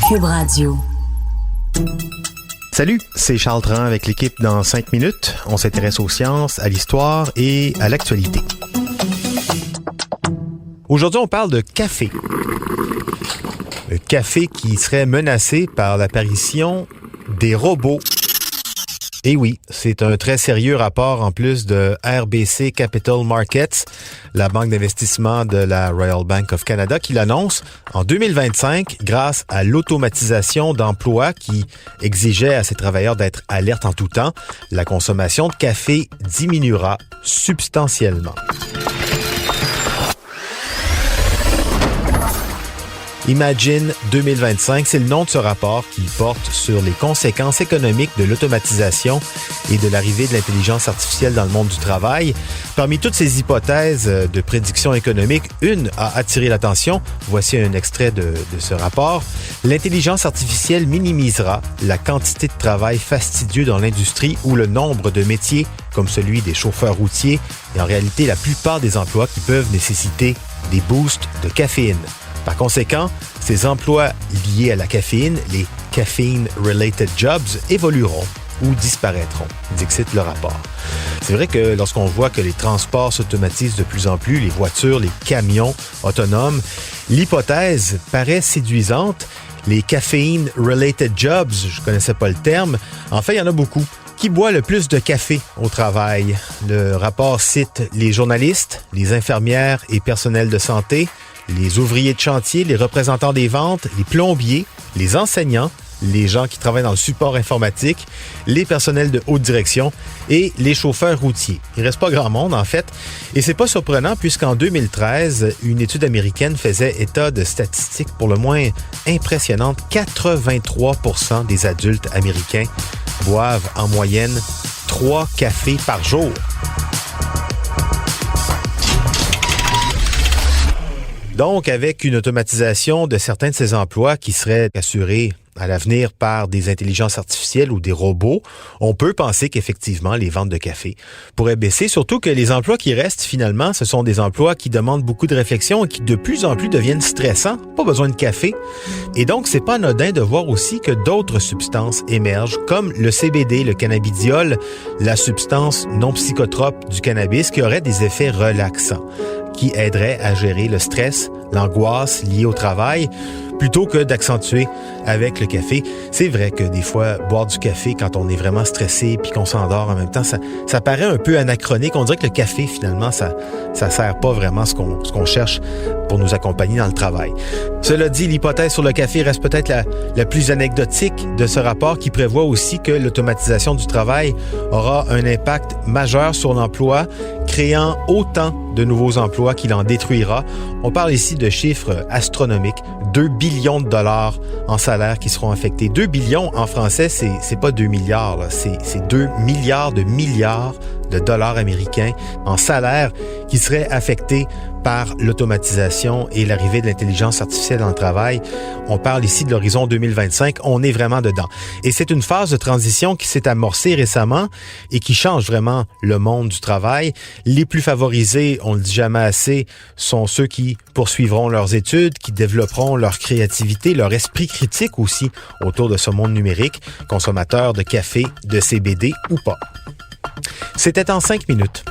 Cube Radio. Salut, c'est Charles Tran avec l'équipe dans 5 minutes. On s'intéresse aux sciences, à l'histoire et à l'actualité. Aujourd'hui, on parle de café. Le café qui serait menacé par l'apparition des robots. Et oui, c'est un très sérieux rapport en plus de RBC Capital Markets, la banque d'investissement de la Royal Bank of Canada, qui l'annonce en 2025 grâce à l'automatisation d'emplois qui exigeait à ses travailleurs d'être alertes en tout temps. La consommation de café diminuera substantiellement. Imagine 2025, c'est le nom de ce rapport qui porte sur les conséquences économiques de l'automatisation et de l'arrivée de l'intelligence artificielle dans le monde du travail. Parmi toutes ces hypothèses de prédiction économique, une a attiré l'attention. Voici un extrait de ce rapport. L'intelligence artificielle minimisera la quantité de travail fastidieux dans l'industrie où le nombre de métiers, comme celui des chauffeurs routiers, et en réalité la plupart des emplois qui peuvent nécessiter des boosts de caféine. Par conséquent, ces emplois liés à la caféine, les caffeine-related jobs, évolueront ou disparaîtront, dixit le rapport. C'est vrai que lorsqu'on voit que les transports s'automatisent de plus en plus, les voitures, les camions autonomes, l'hypothèse paraît séduisante. Les caffeine-related jobs, je connaissais pas le terme, en fait, il y en a beaucoup. Qui boit le plus de café au travail? Le rapport cite les journalistes, les infirmières et personnels de santé, les ouvriers de chantier, les représentants des ventes, les plombiers, les enseignants, les gens qui travaillent dans le support informatique, les personnels de haute direction et les chauffeurs routiers. Il reste pas grand monde, en fait. Et c'est pas surprenant puisqu'en 2013, une étude américaine faisait état de statistiques pour le moins impressionnantes. 83% des adultes américains boivent en moyenne 3 cafés par jour. Donc, avec une automatisation de certains de ces emplois qui seraient assurés à l'avenir par des intelligences artificielles ou des robots, on peut penser qu'effectivement, les ventes de café pourraient baisser, surtout que les emplois qui restent, finalement, ce sont des emplois qui demandent beaucoup de réflexion et qui de plus en plus deviennent stressants. Pas besoin de café. Et donc, c'est pas anodin de voir aussi que d'autres substances émergent, comme le CBD, le cannabidiol, la substance non psychotrope du cannabis, qui aurait des effets relaxants, qui aiderait à gérer le stress, l'angoisse liée au travail, plutôt que d'accentuer avec le café. C'est vrai que des fois, boire du café quand on est vraiment stressé puis qu'on s'endort en même temps, ça paraît un peu anachronique. On dirait que le café, finalement, ça sert pas vraiment ce qu'on cherche pour nous accompagner dans le travail. Cela dit, l'hypothèse sur le café reste peut-être la plus anecdotique de ce rapport qui prévoit aussi que l'automatisation du travail aura un impact majeur sur l'emploi, créant autant de nouveaux emplois qu'il en détruira. On parle ici de chiffres astronomiques, 2 billions de dollars en salaire qui seront affectés. 2 billions en français, c'est pas 2 milliards, là. C'est 2 milliards de dollars américains en salaire qui seraient affectés par l'automatisation et l'arrivée de l'intelligence artificielle dans le travail. On parle ici de l'horizon 2025. On est vraiment dedans. Et c'est une phase de transition qui s'est amorcée récemment et qui change vraiment le monde du travail. Les plus favorisés, on le dit jamais assez, sont ceux qui poursuivront leurs études, qui développeront leur créativité, leur esprit critique aussi autour de ce monde numérique, consommateurs de café, de CBD ou pas. C'était en 5 minutes.